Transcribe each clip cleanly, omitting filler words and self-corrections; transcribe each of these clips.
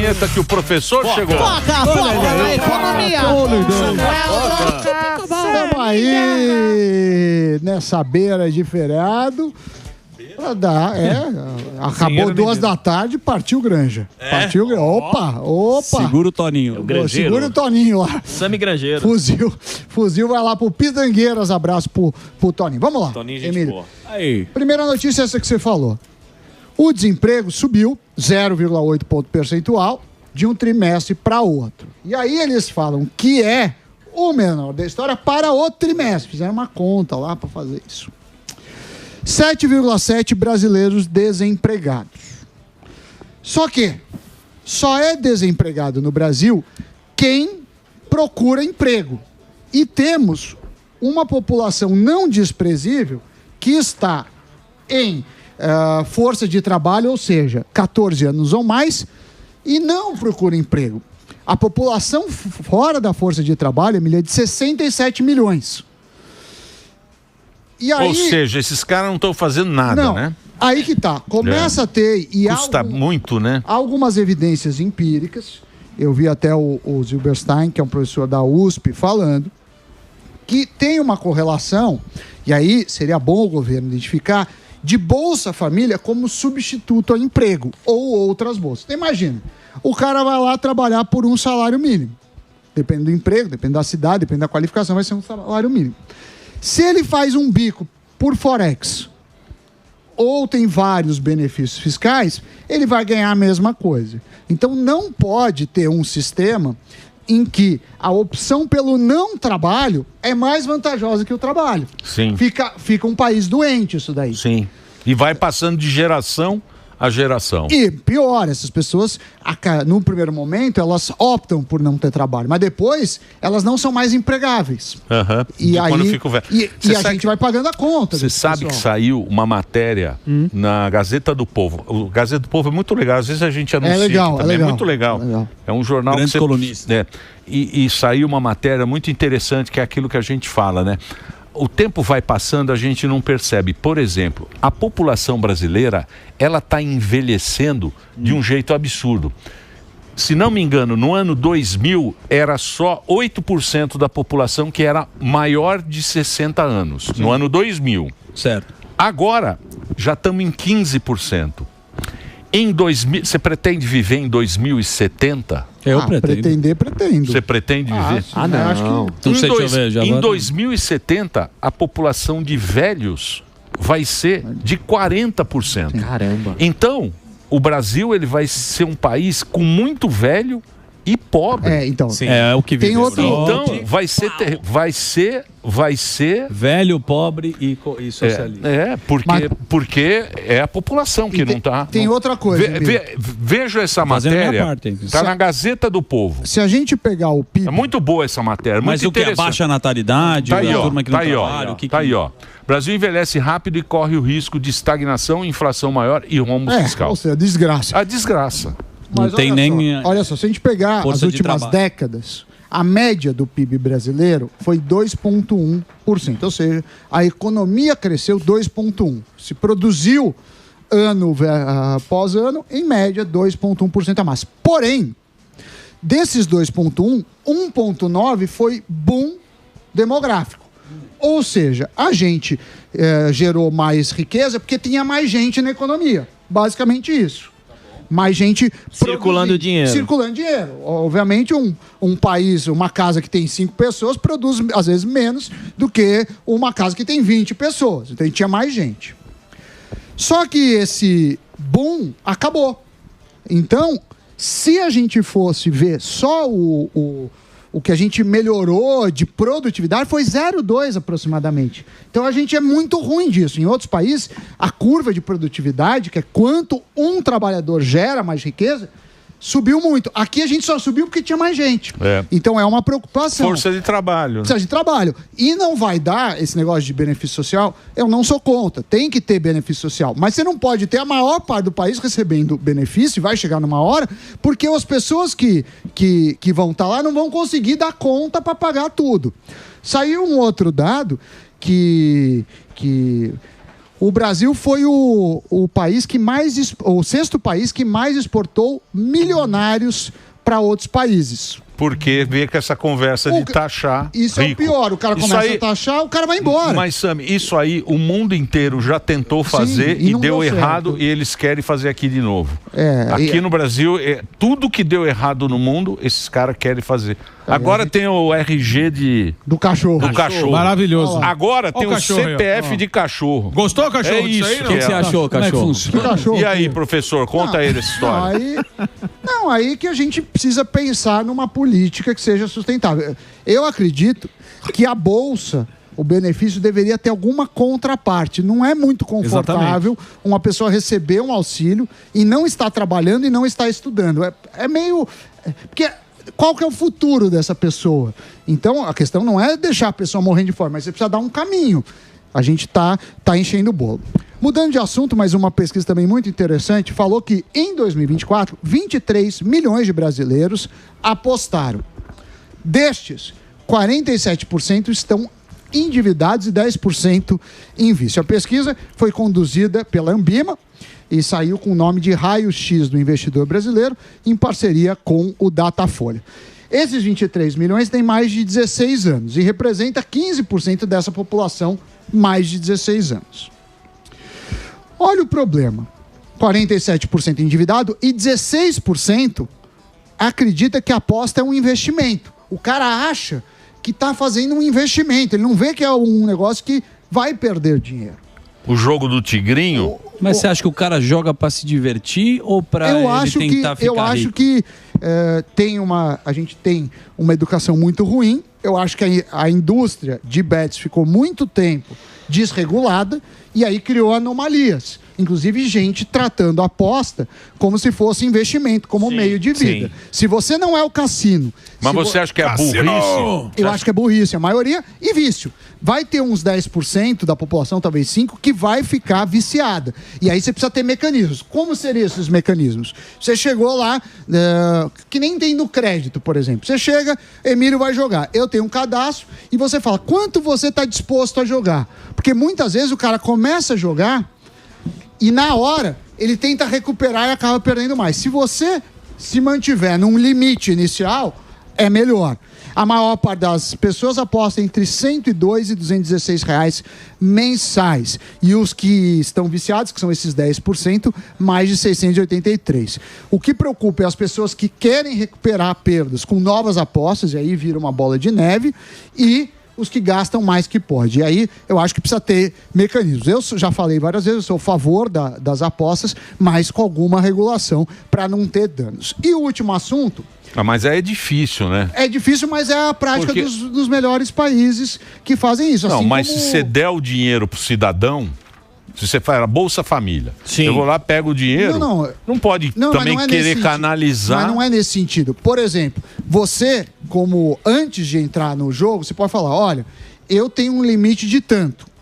vinheta que o professor chegou. Foca, economia. Estamos aí nessa beira de feriado. Pra dar, acabou 2 da tarde, partiu Granja. Partiu Granja. Opa. Segura o Toninho. Segura o Toninho lá. Sami Grangeiro. Fuzil vai lá pro Pitangueiras. Abraço pro Toninho. Vamos lá, Toninho, gente Emílio. boa. Aí. Primeira notícia é essa que você falou. O desemprego subiu 0,8 ponto percentual de um trimestre para outro. E aí eles falam que é o menor da história para outro trimestre. Fizeram uma conta lá para fazer isso. 7,7 brasileiros desempregados. Só que só é desempregado no Brasil quem procura emprego. E temos uma população não desprezível que está em força de trabalho, ou seja, 14 anos ou mais, e não procura emprego. A população fora da força de trabalho, Emília, é de 67 milhões. E aí, ou seja, esses caras não estão fazendo nada, né? Aí que tá. Começa a ter... E custa muito, né? Algumas evidências empíricas. Eu vi até o Zilberstein, que é um professor da USP, falando que tem uma correlação, e aí seria bom o governo identificar, de Bolsa Família como substituto ao emprego ou outras bolsas. Então, imagina, o cara vai lá trabalhar por um salário mínimo. Depende do emprego, depende da cidade, depende da qualificação, vai ser um salário mínimo. Se ele faz um bico por Forex ou tem vários benefícios fiscais, ele vai ganhar a mesma coisa. Então não pode ter um sistema em que a opção pelo não trabalho é mais vantajosa que o trabalho. Sim. Fica um país doente isso daí. Sim. E vai passando de geração a geração. E pior, essas pessoas, no primeiro momento, elas optam por não ter trabalho, mas depois elas não são mais empregáveis. E aí, quando fica velho. E a gente vai pagando a conta. Você sabe que saiu uma matéria na Gazeta do Povo. O Gazeta do Povo é muito legal, às vezes a gente anuncia. É legal, também. é legal. É muito legal. É um jornal grande que você... colunista. E saiu uma matéria muito interessante, que é aquilo que a gente fala, né? O tempo vai passando, a gente não percebe. Por exemplo, a população brasileira, ela está envelhecendo de um jeito absurdo. Se não me engano, no ano 2000, era só 8% da população que era maior de 60 anos. Sim. No ano 2000. Certo. Agora, já estamos em 15%. Em 2000, você pretende viver em 2070? Eu pretendo. Pretendo. Você pretende viver? Não. Acho que... Em 2070, a população de velhos vai ser de 40%. Caramba. Então, o Brasil ele vai ser um país com muito velho e pobre. Então. Sim. É o que tem outro. Então, vai ser velho, pobre e socialista. Porque é a população que não está. Tem outra coisa. Veja essa matéria. Está na Gazeta do Povo. Se a gente pegar o PIB. É muito boa essa matéria. Mas muito o que é baixa natalidade, tá aí, a turma que não trabalha. Tá aí, ó. Brasil envelhece rápido e corre o risco de estagnação, inflação maior e rombo fiscal. Ou seja, desgraça. A desgraça. Mas não tem nem. Olha só, se a gente pegar as últimas décadas, a média do PIB brasileiro foi 2,1%. Ou seja, a economia cresceu 2,1%. Se produziu ano após ano, em média, 2,1% a mais. Porém, desses 2,1%, 1,9% foi boom demográfico. Ou seja, a gente gerou mais riqueza porque tinha mais gente na economia. Basicamente isso. Mais gente circulando dinheiro. Obviamente, um país, uma casa que tem 5 pessoas produz, às vezes, menos do que uma casa que tem 20 pessoas. Então, tinha mais gente. Só que esse boom acabou. Então, se a gente fosse ver só o que a gente melhorou de produtividade foi 0,2 aproximadamente. Então a gente é muito ruim disso. Em outros países, a curva de produtividade, que é quanto um trabalhador gera mais riqueza, subiu muito. Aqui a gente só subiu porque tinha mais gente. Então é uma preocupação. Força de trabalho. Força de trabalho. E não vai dar esse negócio de benefício social, eu não sou contra. Tem que ter benefício social. Mas você não pode ter a maior parte do país recebendo benefício, e vai chegar numa hora, porque as pessoas que vão estar lá não vão conseguir dar conta para pagar tudo. Saiu um outro dado que O Brasil foi o país que mais, o sexto país que mais exportou milionários para outros países. Porque vê que essa conversa de taxar Isso rico. é o pior, o cara começa a taxar, o cara vai embora. Mas, Sami, isso aí o mundo inteiro já tentou fazer e deu errado certo. e eles querem fazer aqui de novo. É, aqui no Brasil, tudo que deu errado no mundo, esses caras querem fazer. Agora tem o RG do cachorro. Do cachorro. Maravilhoso. Agora tem o cachorro aí, CPF de cachorro. Gostou, cachorro? É isso. Aí, não? O que você achou, cachorro? Que cachorro? E aí, professor, conta ele essa história. Aí que a gente precisa pensar numa política que seja sustentável. Eu acredito que a Bolsa, o benefício deveria ter alguma contraparte. Não é muito confortável uma pessoa receber um auxílio e não estar trabalhando e não estar estudando. É meio... Porque qual que é o futuro dessa pessoa? Então, a questão não é deixar a pessoa morrendo de fome, mas você precisa dar um caminho. A gente tá enchendo o bolo. Mudando de assunto, mas uma pesquisa também muito interessante, falou que em 2024, 23 milhões de brasileiros apostaram. Destes, 47% estão endividados e 10% em vício. A pesquisa foi conduzida pela Ambima e saiu com o nome de Raio-X do Investidor Brasileiro, em parceria com o Datafolha. Esses 23 milhões têm mais de 16 anos e representa 15% dessa população mais de 16 anos. Olha o problema. 47% endividado e 16% acredita que a aposta é um investimento. O cara acha que está fazendo um investimento. Ele não vê que é um negócio que vai perder dinheiro. O jogo do tigrinho... Mas você acha que o cara joga para se divertir ou para ele tentar ficar Eu acho rico? que a gente tem uma educação muito ruim. Eu acho que a indústria de bets ficou muito tempo desregulada e aí criou anomalias. Inclusive gente tratando a aposta como se fosse investimento, como meio de vida. Se você não é o cassino... Mas você acha que é burrice? Eu acho que é burrice, a maioria, e vício. Vai ter uns 10% da população, talvez 5%, que vai ficar viciada. E aí você precisa ter mecanismos. Como seriam esses mecanismos? Você chegou lá, que nem tem no crédito, por exemplo. Você chega, Emílio vai jogar. Eu tenho um cadastro e você fala, quanto você está disposto a jogar? Porque muitas vezes o cara começa a jogar e na hora ele tenta recuperar e acaba perdendo mais. Se você se mantiver num limite inicial, é melhor. A maior parte das pessoas aposta entre R$102 e R$216 mensais. E os que estão viciados, que são esses 10%, mais de R$683. O que preocupa é as pessoas que querem recuperar perdas com novas apostas, e aí vira uma bola de neve, e os que gastam mais que pode. E aí eu acho que precisa ter mecanismos. Eu já falei várias vezes, eu sou a favor das apostas, mas com alguma regulação para não ter danos. E o último assunto... mas é difícil, né? É difícil, mas é a prática dos melhores países que fazem isso. Não, assim mas como... se você der o dinheiro pro cidadão, se você faz a Bolsa Família, eu vou lá, pego o dinheiro, não pode também querer canalizar... Mas não é nesse sentido. Por exemplo, você, como antes de entrar no jogo, você pode falar, olha, eu tenho um limite de tanto.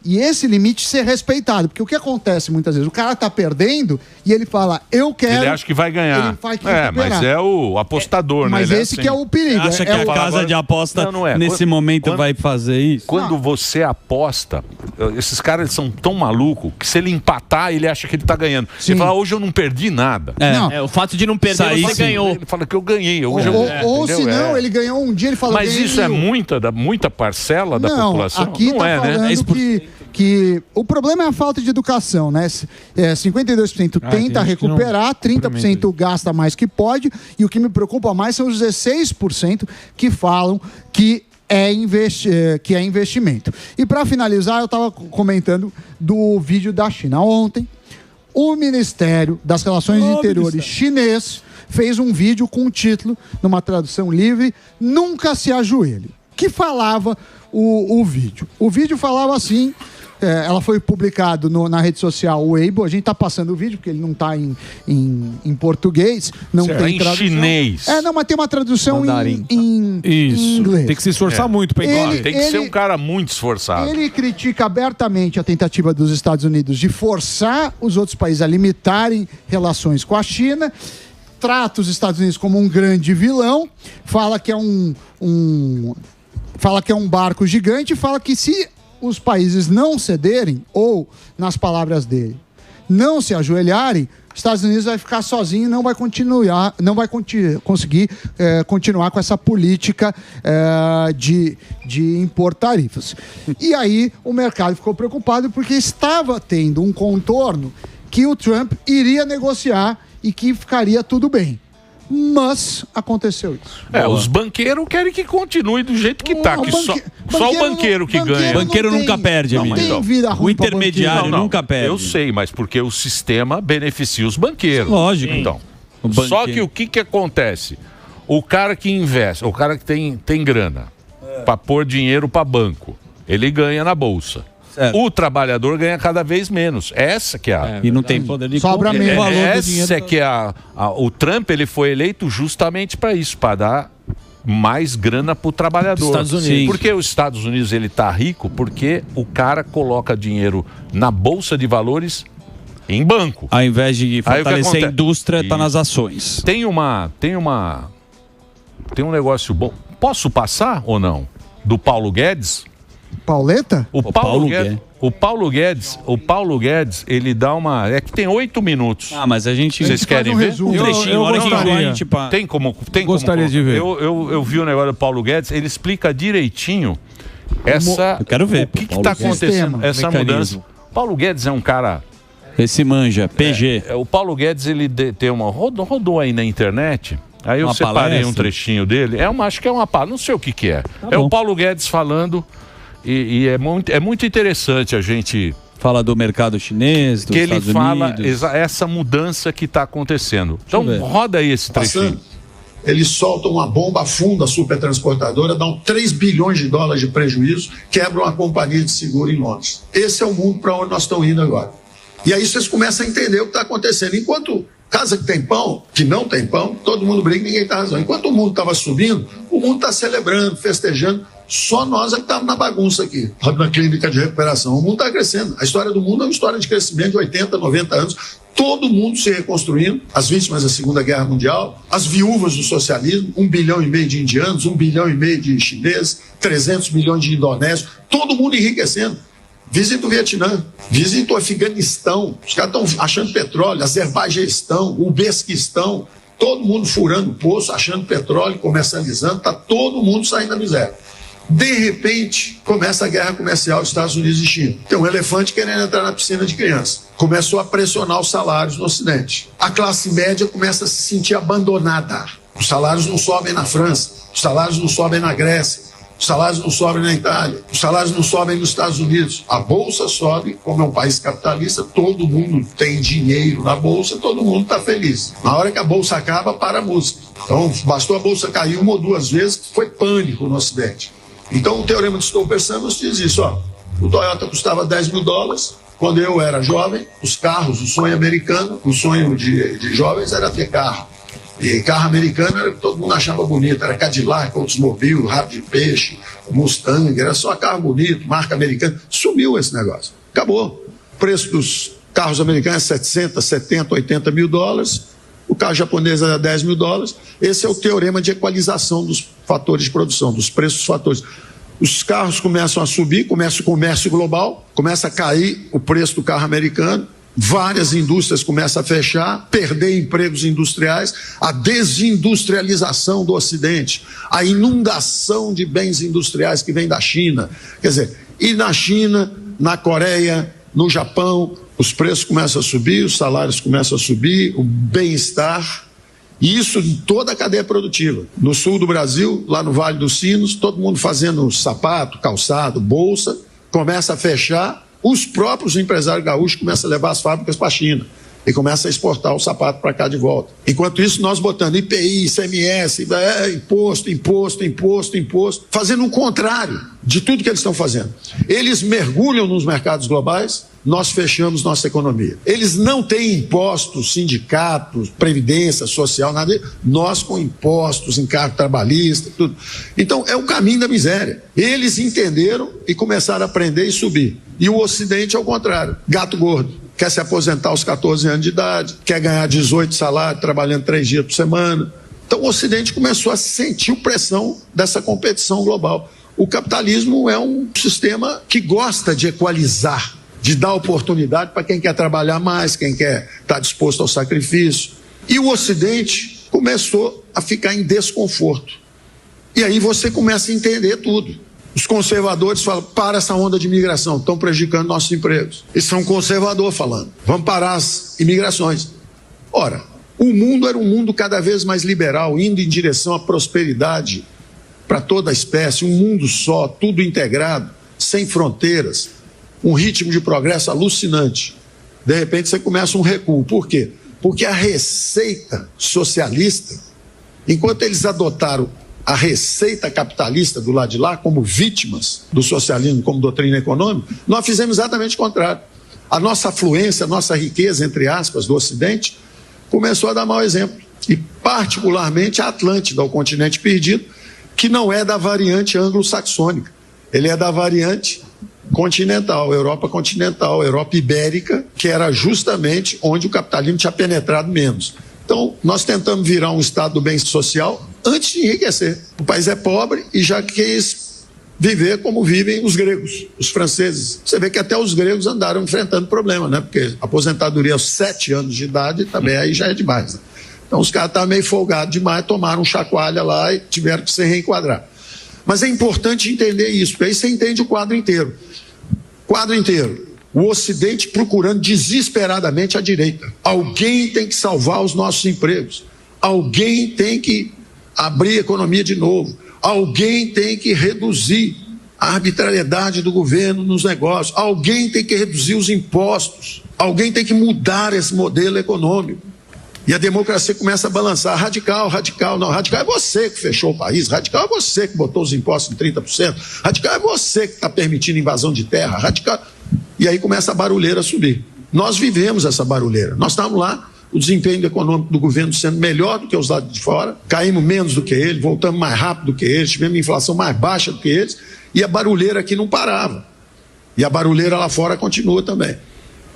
E esse limite ser respeitado. Porque o que acontece muitas vezes? O cara tá perdendo e ele fala, eu quero... Ele acha que vai ganhar. Ele vai recuperar. Mas é o apostador, mas né? Mas esse que é o perigo. Acha que a casa de aposta nesse momento vai fazer isso? Quando você aposta, esses caras eles são tão malucos que se ele empatar, ele acha que ele tá ganhando. Ele fala, hoje eu não perdi nada. O fato de não perder, você ganhou. Ele fala que eu ganhei. Hoje ou se não, ele ganhou um dia, ele fala... Mas isso é muita parcela da população? Aqui não tá falando que o problema é a falta de educação, né? 52% tenta recuperar, 30% gasta mais que pode, e o que me preocupa mais são os 16% que falam que é investimento. E para finalizar, eu estava comentando do vídeo da China. Ontem, o Ministério das Relações Exteriores chinês fez um vídeo com o título, numa tradução livre, Nunca se ajoelhe. Que falava o vídeo? O vídeo falava assim... ela foi publicado na rede social Weibo. A gente tá passando o vídeo porque ele não tá em português, não tem tradução. Em chinês. Não, mas tem uma tradução em inglês. Tem que se esforçar muito para igualar. Tem que ser um cara muito esforçado. Ele critica abertamente a tentativa dos Estados Unidos de forçar os outros países a limitarem relações com a China. Trata os Estados Unidos como um grande vilão. Fala que é um barco gigante. Fala que se os países não cederem, ou, nas palavras dele, não se ajoelharem, os Estados Unidos vai ficar sozinho e não vai conseguir continuar com essa política de impor tarifas. E aí o mercado ficou preocupado porque estava tendo um contorno que o Trump iria negociar e que ficaria tudo bem. Mas aconteceu isso. Os banqueiros querem que continue do jeito que está. Só o banqueiro que ganha. Banqueiro nunca perde, amigo. Não tem vida ruim. O intermediário nunca perde. Eu sei, mas porque o sistema beneficia os banqueiros. Lógico. Então, só que o que acontece? O cara que investe, o cara que tem grana para pôr dinheiro para banco, ele ganha na bolsa. Certo. O trabalhador ganha cada vez menos. Essa que é a... E não tem poder de sobra compra. menos. Essa que é o Trump, ele foi eleito justamente para isso, para dar mais grana para o trabalhador. Estados Unidos. Porque os Estados Unidos ele tá rico porque o cara coloca dinheiro na bolsa de valores em banco. Ao invés de fortalecer a indústria, está nas ações. Tem um negócio bom. Posso passar ou não? Do Paulo Guedes? Pauleta? O Paulo Guedes, ele dá uma... É que tem 8 minutos. Mas a gente... Vocês querem ver? Um trechinho, hora que a gente... Tem gostaria de ver. Eu vi o negócio do Paulo Guedes, ele explica direitinho eu quero ver. O que está acontecendo, essa mudança. Paulo Guedes é um cara... Esse manja, PG. O Paulo Guedes, ele tem uma... Rodou aí na internet... Aí eu separei um trechinho dele. Acho que é uma palestra, não sei o que é. O Paulo Guedes falando... E é muito interessante a gente... Fala do mercado chinês, dos Estados Unidos. Ele fala essa mudança que está acontecendo. Então roda aí esse trechinho. Eles soltam uma bomba, afunda a supertransportadora, dão 3 bilhões de dólares de prejuízo, quebram a companhia de seguro em Londres. Esse é o mundo para onde nós estamos indo agora. E aí vocês começam a entender o que está acontecendo. Enquanto casa que tem pão, que não tem pão, todo mundo briga e ninguém tem razão. Enquanto o mundo estava subindo, o mundo está celebrando, festejando. Só nós é que estamos na bagunça aqui, na clínica de recuperação. O mundo está crescendo. A história do mundo é uma história de crescimento de 80, 90 anos. Todo mundo se reconstruindo. As vítimas da Segunda Guerra Mundial, as viúvas do socialismo, 1,5 bilhão de indianos, 1,5 bilhão de chineses, 300 milhões de indonésios. Todo mundo enriquecendo. Visita o Vietnã, visita o Afeganistão. Os caras estão achando petróleo, Azerbaijão, Uzbequistão. Todo mundo furando poço, achando petróleo, comercializando. Está todo mundo saindo da miséria. De repente, começa a guerra comercial dos Estados Unidos e China. Tem um elefante querendo entrar na piscina de criança. Começou a pressionar os salários no Ocidente. A classe média começa a se sentir abandonada. Os salários não sobem na França, os salários não sobem na Grécia, os salários não sobem na Itália, os salários não sobem nos Estados Unidos. A Bolsa sobe, como é um país capitalista, todo mundo tem dinheiro na Bolsa, todo mundo está feliz. Na hora que a Bolsa acaba, para a música. Então, bastou a Bolsa cair 1 ou 2 vezes, foi pânico no Ocidente. Então, o Teorema de Stolperstein nos diz isso, o Toyota custava 10 mil dólares, quando eu era jovem, os carros, o sonho americano, o sonho de jovens era ter carro. E carro americano era que todo mundo achava bonito, era Cadillac, Oldsmobile, Rabo de Peixe, Mustang, era só carro bonito, marca americana. Sumiu esse negócio, acabou. O preço dos carros americanos é 700, 70, 80 mil dólares, o carro japonês era 10 mil dólares. Esse é o teorema de equalização dos fatores de produção, dos preços dos fatores. Os carros começam a subir, começa o comércio global, começa a cair o preço do carro americano, várias indústrias começam a fechar, perder empregos industriais, a desindustrialização do Ocidente, a inundação de bens industriais que vem da China. Quer dizer, e na China, na Coreia, no Japão, os preços começam a subir, os salários começam a subir, o bem-estar, e isso em toda a cadeia produtiva. No sul do Brasil, lá no Vale dos Sinos, todo mundo fazendo sapato, calçado, bolsa, começa a fechar, os próprios empresários gaúchos começam a levar as fábricas para a China e começam a exportar o sapato para cá de volta. Enquanto isso, nós botando IPI, ICMS, imposto, fazendo o contrário de tudo que eles estão fazendo. Eles mergulham nos mercados globais, nós fechamos nossa economia. Eles não têm impostos, sindicatos, previdência social, nada. Nós com impostos, encargo trabalhista, tudo. Então, é o caminho da miséria. Eles entenderam e começaram a aprender e subir. E o Ocidente, ao contrário, gato gordo. Quer se aposentar aos 14 anos de idade, quer ganhar 18 salários, trabalhando 3 dias por semana. Então, o Ocidente começou a sentir pressão dessa competição global. O capitalismo é um sistema que gosta de equalizar, de dar oportunidade para quem quer trabalhar mais, quem quer estar disposto ao sacrifício. E o Ocidente começou a ficar em desconforto. E aí você começa a entender tudo. Os conservadores falam, para essa onda de imigração, estão prejudicando nossos empregos. Isso é um conservador falando, vamos parar as imigrações. Ora, o mundo era um mundo cada vez mais liberal, indo em direção à prosperidade para toda a espécie, um mundo só, tudo integrado, sem fronteiras, um ritmo de progresso alucinante. De repente você começa um recuo. Por quê? Porque a receita socialista, enquanto eles adotaram a receita capitalista do lado de lá, como vítimas do socialismo, como doutrina econômica, nós fizemos exatamente o contrário. A nossa afluência, a nossa riqueza, entre aspas, do Ocidente, começou a dar mau exemplo. E particularmente a Atlântida, o continente perdido, que não é da variante anglo-saxônica. Ele é da variante continental, Europa ibérica, que era justamente onde o capitalismo tinha penetrado menos. Então, nós tentamos virar um estado do bem social antes de enriquecer. O país é pobre e já quis viver como vivem os gregos, os franceses. Você vê que até os gregos andaram enfrentando problema, né? Porque aposentadoria aos 7 anos de idade também aí já é demais, né? Então os caras estavam meio folgados demais, tomaram um chacoalha lá e tiveram que se reenquadrar. Mas é importante entender isso, porque aí você entende o quadro inteiro. Quadro inteiro. O Ocidente procurando desesperadamente a direita. Alguém tem que salvar os nossos empregos. Alguém tem que abrir a economia de novo. Alguém tem que reduzir a arbitrariedade do governo nos negócios. Alguém tem que reduzir os impostos. Alguém tem que mudar esse modelo econômico. E a democracia começa a balançar. Radical, radical. Não, radical é você que fechou o país. Radical é você que botou os impostos em 30%. Radical é você que está permitindo invasão de terra. Radical... E aí começa a barulheira a subir. Nós vivemos essa barulheira. Nós estávamos lá, o desempenho econômico do governo sendo melhor do que os lados de fora, caímos menos do que eles, voltamos mais rápido do que eles, tivemos inflação mais baixa do que eles, e a barulheira aqui não parava. E a barulheira lá fora continua também.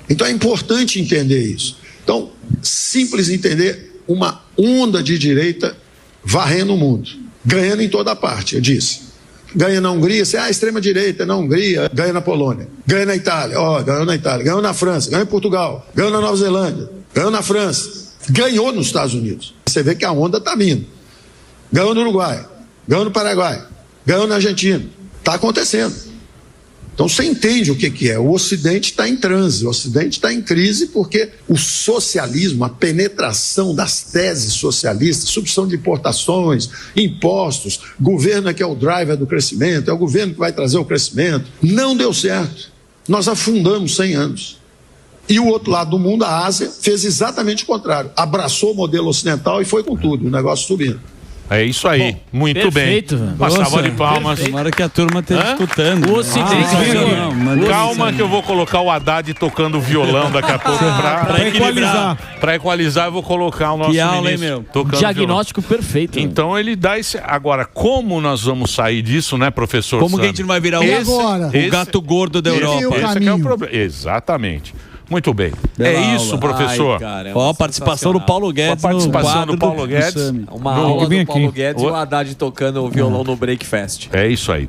Então é importante entender isso. Então, simples entender uma onda de direita varrendo o mundo, ganhando em toda parte, eu disse. Ganha na Hungria, você, extrema-direita na Hungria, ganha na Polônia, ganha na Itália, ganhou na Itália, ganhou na França, ganhou em Portugal, ganhou na Nova Zelândia, ganhou na França, ganhou nos Estados Unidos. Você vê que a onda está vindo. Ganhou no Uruguai, ganhou no Paraguai, ganhou na Argentina. Está acontecendo. Então você entende o que é. O Ocidente está em transe, o Ocidente está em crise porque o socialismo, a penetração das teses socialistas, substituição de importações, impostos, governo é que é o driver do crescimento, é o governo que vai trazer o crescimento, não deu certo. Nós afundamos 100 anos. E o outro lado do mundo, a Ásia, fez exatamente o contrário. Abraçou o modelo ocidental e foi com tudo, o negócio subindo. É isso aí, bom, muito perfeito, bem. Uma salva de palmas. Tomara que a turma esteja escutando. O Ocidente. Calma que eu vou colocar o Haddad tocando violão daqui a pouco pra equalizar. Pra equalizar, eu vou colocar o nosso ministro tocando diagnóstico violão. Perfeito. Então ele dá esse... Agora, como nós vamos sair disso, né, professor? Como Sam? que a gente não vai virar o gato gordo da Europa? Esse aqui é o problema. Exatamente. Muito bem. Bela isso, aula. professor. Ai, cara, a participação do Paulo Guedes. A participação do Paulo Guedes. Uma aula do Paulo Guedes e o Haddad tocando o violão no Breakfast. É isso aí.